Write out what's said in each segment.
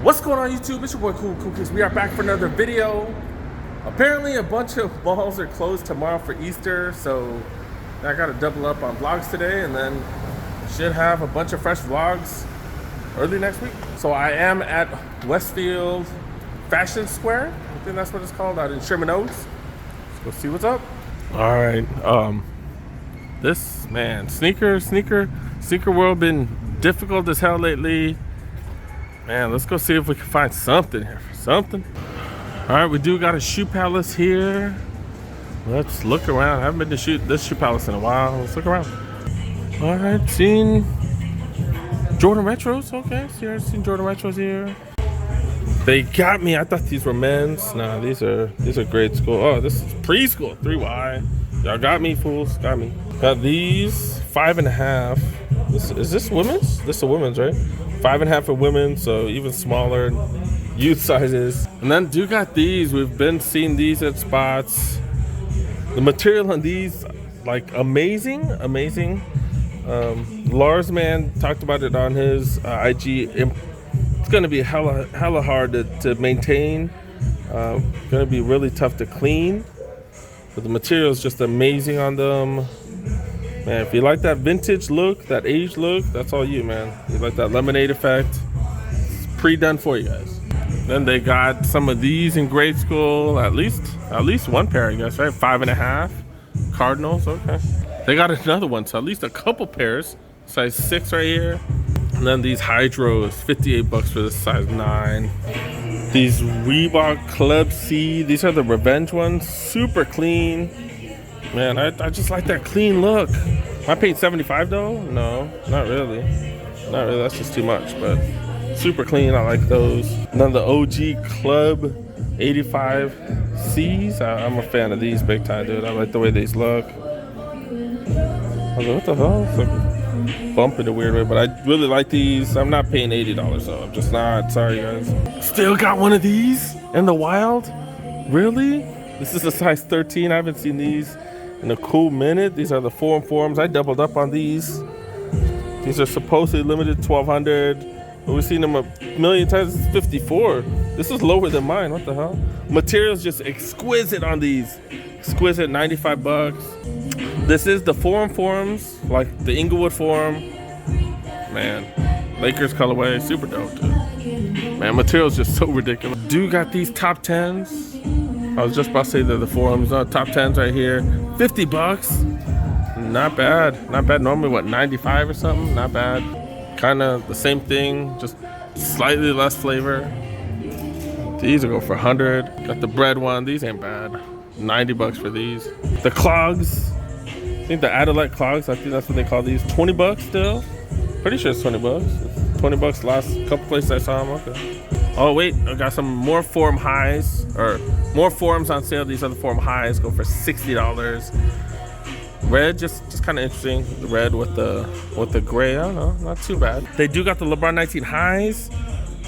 What's going on YouTube? It's your boy Cool Kids. We are back for another video. Apparently a bunch of malls are closed tomorrow for Easter, so I gotta double up on vlogs today and then should have a bunch of fresh vlogs early next week. So I am at Westfield Fashion Square. I think that's what it's called, out in Sherman Oaks. Let's go see what's up. All right, this man, sneaker world been difficult as hell lately. Man, let's go see if we can find something here. Something. All right, we do got a shoe palace here. Let's look around. I haven't been to this shoe palace in a while. Let's look around. All right, seen Jordan Retros. Okay, seen Jordan Retros here. They got me. I thought these were men's. Nah, these are grade school. Oh, this is preschool. 3Y. Y'all got me, fools. Got me. Got these 5.5. Is this women's? This is a women's, right? 5.5 for women, so even smaller youth sizes. And then do got these. We've been seeing these at spots. The material on these, like, amazing. Lars man talked about it on his IG. It's gonna be hella hard to maintain. Gonna be really tough to clean. But the material is just amazing on them. Man, if you like that vintage look, that aged look, that's all you, man. You like that lemonade effect, it's pre-done for you guys. Then they got some of these in grade school, at least one pair, I guess, right? 5.5 Cardinals, okay. They got another one, so at least a couple pairs, size 6 right here. And then these Hydros, 58 bucks for this size 9. These Reebok Club C, these are the revenge ones, super clean. Man, I just like that clean look. Am I paying $75 though? No, not really. Not really, that's just too much, but super clean, I like those. And then the OG Club 85 Cs. I'm a fan of these big time, dude. I like the way these look. I was like, what the hell? It's like bump in a weird way, but I really like these. I'm not paying $80 though. I'm just not. Sorry, guys. Still got one of these in the wild? Really? This is a size 13. I haven't seen these in a cool minute. These are the Forum Forums. I doubled up on these. These are supposedly limited 1,200, but we've seen them a million times. It's 54. This is lower than mine. What the hell? Material's just exquisite on these. Exquisite, 95 bucks. This is the Forum Forums, like the Inglewood Forum. Man, Lakers colorway, super dope, dude. Man, material's just so ridiculous. Dude got these top 10s. I was just about to say they're the Forums. Top 10s right here. 50 bucks. Not bad. Not bad. Normally, what, 95 or something? Not bad. Kind of the same thing, just slightly less flavor. These will go for 100. Got the bread one. These ain't bad. 90 bucks for these. The clogs. I think the Adelaide clogs. I think that's what they call these. 20 bucks still. Pretty sure it's 20 bucks. 20 bucks last couple places I saw them. Okay. Oh wait, I got some more Forum highs, or more Forums on sale. These are the Forum highs, go for $60. Red, just kind of interesting. The red with the gray, I don't know, not too bad. They do got the LeBron 19 highs,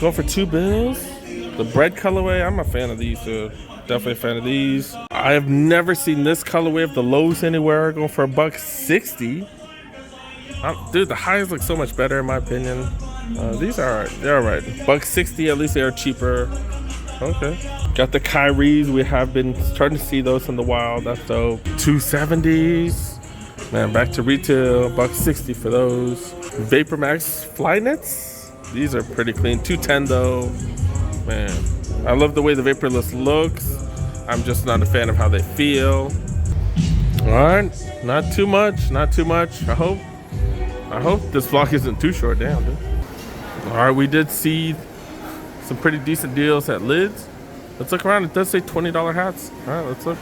going for $2. The bread colorway, I'm a fan of these too. Definitely a fan of these. I have never seen this colorway of the lows anywhere, going for $160. Dude, the highs look so much better in my opinion. These are alright. They're alright. $160, at least they are cheaper. Okay. Got the Kyries. We have been starting to see those in the wild. That's dope. 270s. Man, back to retail. $160 for those. Vapor Max Flyknits. These are pretty clean. 210 though. Man, I love the way the Vaporless looks. I'm just not a fan of how they feel. Alright. Not too much. Not too much. I hope this vlog isn't too short. Damn, dude. Alright, we did see some pretty decent deals at Lids. Let's look around. It does say $20 hats. Alright, let's look.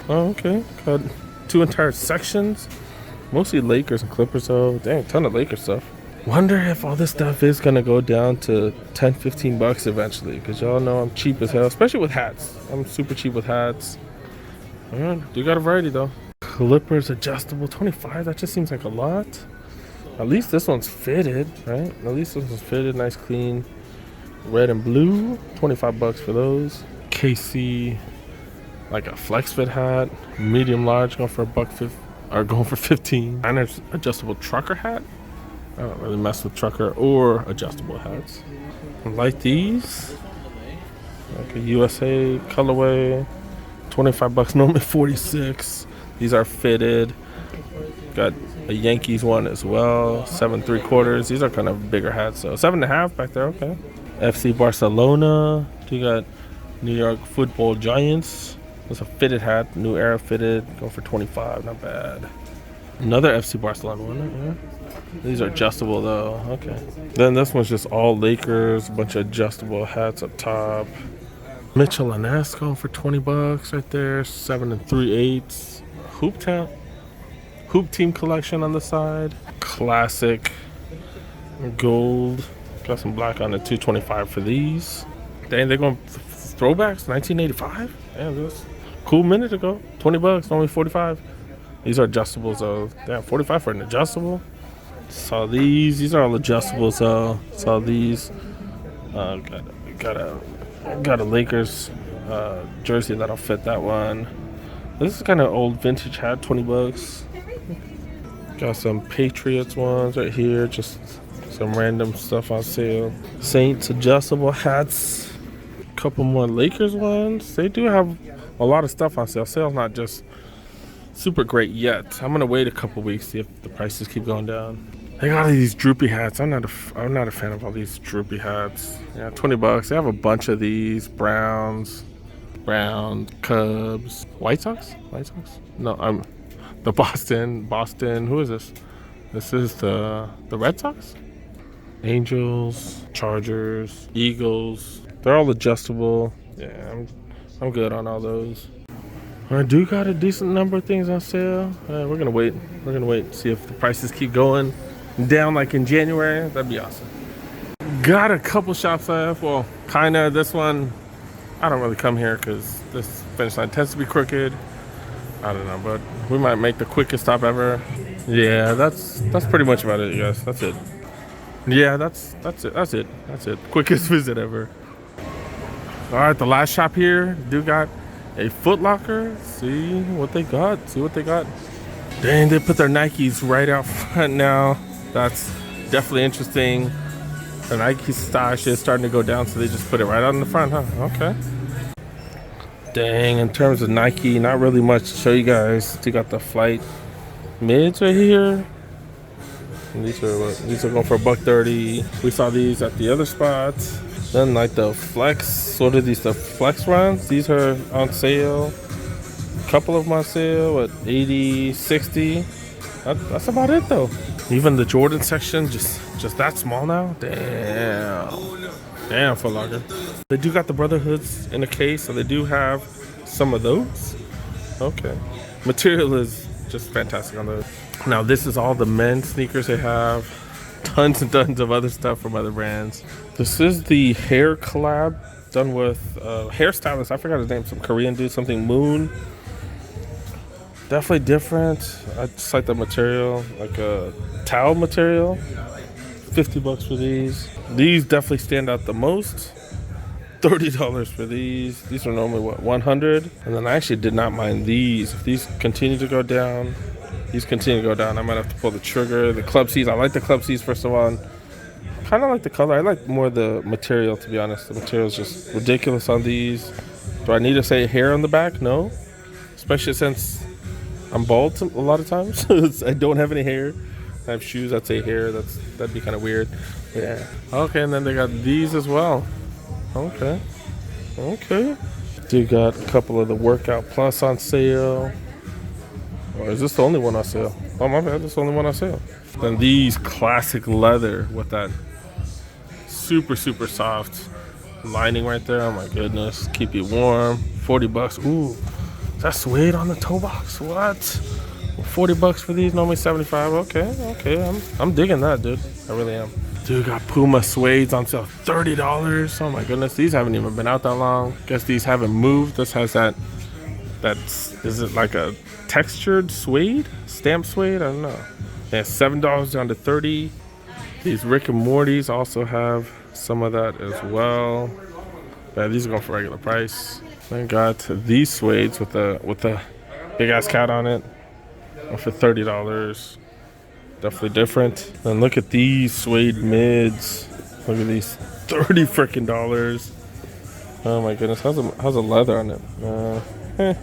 Oh, okay. Got 2 entire sections. Mostly Lakers and Clippers though. Dang, ton of Lakers stuff. Wonder if all this stuff is gonna go down to 10-15 bucks eventually. Because y'all know I'm cheap as hell, especially with hats. I'm super cheap with hats. Alright, do got a variety though. Clippers adjustable 25. That just seems like a lot. At least this one's fitted, right? At least this one's fitted, nice clean red and blue. 25 bucks for those. KC, like a flex fit hat, medium large, going for $1.50 or going for 15. And there's adjustable trucker hat. I don't really mess with trucker or adjustable hats. I like these. Like a USA colorway. 25 bucks, normally 46. These are fitted. Got a Yankees one as well. 7 3/4. These are kind of bigger hats. So 7.5 back there, okay. FC Barcelona. You got New York Football Giants. That's a fitted hat. New Era fitted. Going for 25, not bad. Another FC Barcelona one. Yeah. These are adjustable though. Okay. Then this one's just all Lakers. A bunch of adjustable hats up top. Mitchell and Ness going for 20 bucks right there. 7 3/8. Hoop team collection on the side. Classic gold. Got some black on it. 225 for these. Dang, they're going throwbacks. 1985. Damn, this cool minute ago. 20 bucks, only 45. These are adjustables though. Damn, 45 for an adjustable. Saw these. These are all adjustables though. Saw these. Got a Lakers jersey that'll fit that one. This is kind of old vintage hat, 20 bucks. Got some Patriots ones right here, just some random stuff on sale. Saints adjustable hats. Couple more Lakers ones. They do have a lot of stuff on sale. Sale's not just super great yet. I'm gonna wait a couple weeks, see if the prices keep going down. They got all these droopy hats. I'm not a fan of all these droopy hats. Yeah, 20 bucks. They have a bunch of these. Browns, Cubs, White Sox. No, I'm the Boston. Who is this? This is the Red Sox. Angels, Chargers, Eagles. They're all adjustable. Yeah, I'm good on all those. I do got a decent number of things on sale. We're gonna wait. See if the prices keep going down like in January. That'd be awesome. Got a couple shops left. Well, kinda. This one, I don't really come here because this finish line tends to be crooked. I don't know, but we might make the quickest stop ever. Yeah, that's pretty much about it, you guys. That's it. Yeah, that's it. Quickest visit ever. All right, the last shop here. Do got a Footlocker. See what they got. Dang, they put their Nikes right out front now. That's definitely interesting. The Nike stash is starting to go down, so they just put it right out in the front, huh? Okay. Dang, in terms of Nike, not really much to show you guys. You got the Flight Mids right here. And these are going for $130. We saw these at the other spots. Then like the Flex, what are these? The Flex runs. These are on sale. A couple of them on sale at 80, 60. That's about it though. Even the Jordan section, just that small now. Damn, Footlocker. They do got the Brotherhoods in a case, so they do have some of those. Okay. Material is just fantastic on those. Now this is all the men's sneakers they have. Tons and tons of other stuff from other brands. This is the hair collab done with hairstylist. I forgot his name. Some Korean dude, something Moon. Definitely different. I just like the material, like a towel material. 50 bucks for these. These definitely stand out the most. $30 for these. These are normally what, 100? And then I actually did not mind these. If these continue to go down, I might have to pull the trigger. The Club C's, I like the Club C's first of all. Kind of like the color. I like more the material, to be honest. The material is just ridiculous on these. Do I need to say hair on the back? No. Especially since I'm bald a lot of times. I don't have any hair. I have shoes that say hair. That'd be kind of weird. Yeah. Okay, and then they got these as well. Okay. They got a couple of the Workout Plus on sale. Or is this the only one on sale? Oh, my bad. This is the only one on sale. Then these classic leather with that super, super soft lining right there. Oh, my goodness. Keep you warm. 40 bucks. Ooh. That's suede on the toe box. What? 40 bucks for these. Normally 75. Okay. I'm digging that, dude. I really am. Dude, got Puma suedes on sale. $30. Oh, my goodness. These haven't even been out that long. Guess these haven't moved. This has is it like a textured suede? Stamped suede? I don't know. Yeah, $7 down to $30. These Rick and Morty's also have some of that as well. Yeah, these are going for regular price. I got these suedes with the big ass cat on it. For $30. Definitely different. And look at these suede mids. Look at these, $30 freaking dollars. Oh my goodness, how's a leather on it?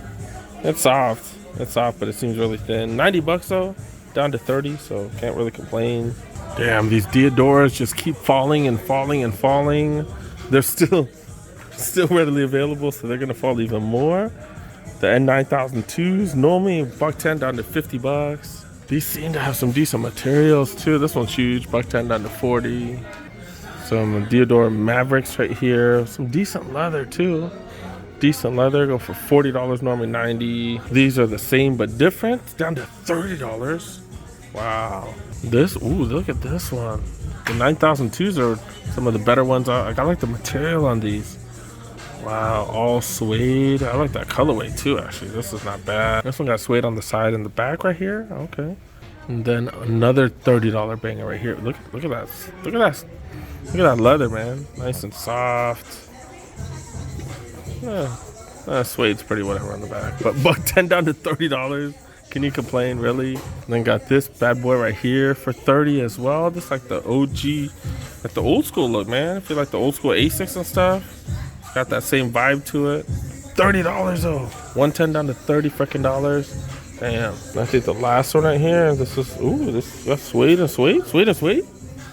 It's soft. It's soft, but it seems really thin. 90 bucks though, down to 30, so can't really complain. Damn, these Diodoras just keep falling and falling and falling. They're still readily available, so they're gonna fall even more. The N9002s, normally $110 down to 50 bucks. These seem to have some decent materials too. This one's huge, $110 down to 40. Some Diodora Mavericks right here. Some decent leather too. Decent leather, go for $40, normally 90. These are the same but different, down to $30. Wow. This, ooh, look at this one. The 9002s are some of the better ones. I like the material on these. Wow, all suede. I like that colorway too, actually. This is not bad. This one got suede on the side and the back right here. Okay. And then another $30 banger right here. Look at that. Look at that. Look at that leather, man. Nice and soft. Suede's pretty whatever on the back, but $10 down to $30. Can you complain, really? And then got this bad boy right here for 30 as well. This like the OG, like the old school look, man. I feel like the old school Asics and stuff. Got that same vibe to it. $30 though. 110 down to 30 freaking dollars. Damn. I think the last one right here. This is that's suede and suede, suede and suede.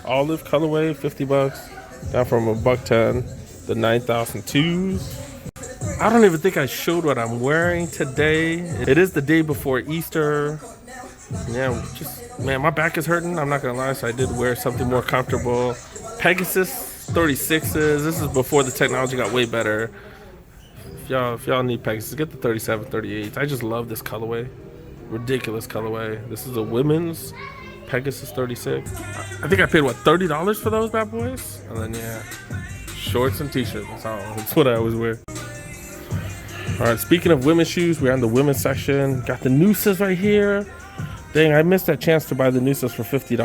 Olive colorway, 50 bucks. Down from $110. The 9002s. I don't even think I showed what I'm wearing today. It is the day before Easter. Yeah, man, my back is hurting. I'm not gonna lie, so I did wear something more comfortable. Pegasus 36s. This is before the technology got way better. If y'all need Pegasus, get the 37, 38s. I just love this colorway. Ridiculous colorway. This is a women's Pegasus 36. I think I paid what, $30 for those bad boys? And then yeah, shorts and t-shirts. That's what I always wear. All right, speaking of women's shoes, we're on the women's section. Got the Noosas right here. Dang, I missed that chance to buy the Noosas for $50.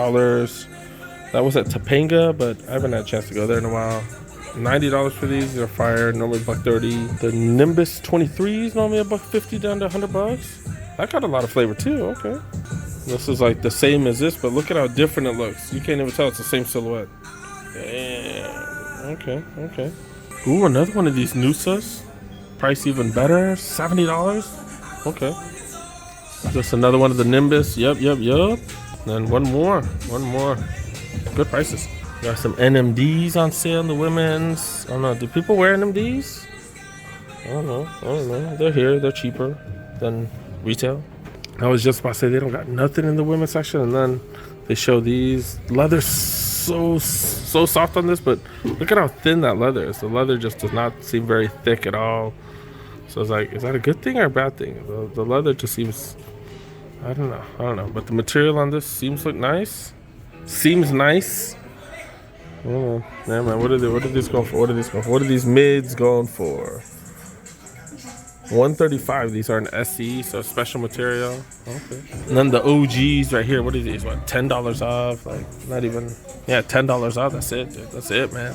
That was at Topanga, but I haven't had a chance to go there in a while. $90 for these. They're fire, normally $130. The Nimbus 23s, normally $150 down to 100 bucks. That got a lot of flavor too, okay. This is like the same as this, but look at how different it looks. You can't even tell it's the same silhouette. Damn, okay. Ooh, another one of these Noosas. Price even better, $70. Okay. Just another one of the Nimbus. Yup. Then one more. Good prices. Got some NMDs on sale in the women's. I don't know. Do people wear NMDs? I don't know. They're here. They're cheaper than retail. I was just about to say they don't got nothing in the women's section, and then they show these. Leather's so soft on this, but look at how thin that leather is. The leather just does not seem very thick at all. So it's like, is that a good thing or a bad thing? The leather just seems, I don't know. But the material on this seems nice. Seems nice. I don't know. Yeah, man, what are these going for? What are these mids going for? $135. These are an SE, so special material. Okay. And then the OGs right here. What are these? What, $10 off? Like, not even. Yeah, $10 off. That's it, dude. That's it, man.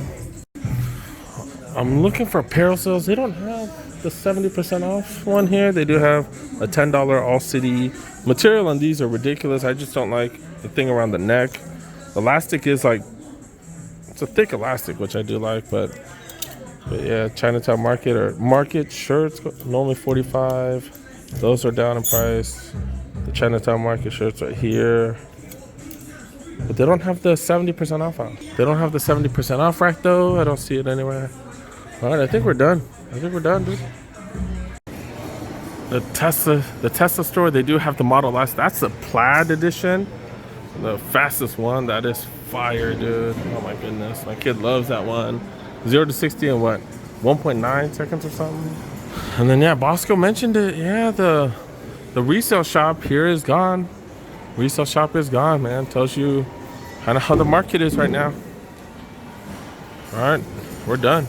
I'm looking for apparel sales. They don't have the 70% off one here. They do have a $10 all city. Material on these are ridiculous. I just don't like the thing around the neck. The elastic is like, it's a thick elastic, which I do like, but yeah, Chinatown Market or Market shirts, normally $45. Those are down in price. The Chinatown Market shirts right here. But they don't have the 70% off on. They don't have the 70% off rack though. I don't see it anywhere. All right, I think we're done. Dude. The Tesla store, they do have the Model S. That's the plaid edition. The fastest one. That is fire, dude. Oh my goodness. My kid loves that one. 0 to 60 in what? 1.9 seconds or something. And then yeah, Bosco mentioned it. Yeah, the resale shop here is gone. Resale shop is gone, man. Tells you kind of how the market is right now. All right, we're done.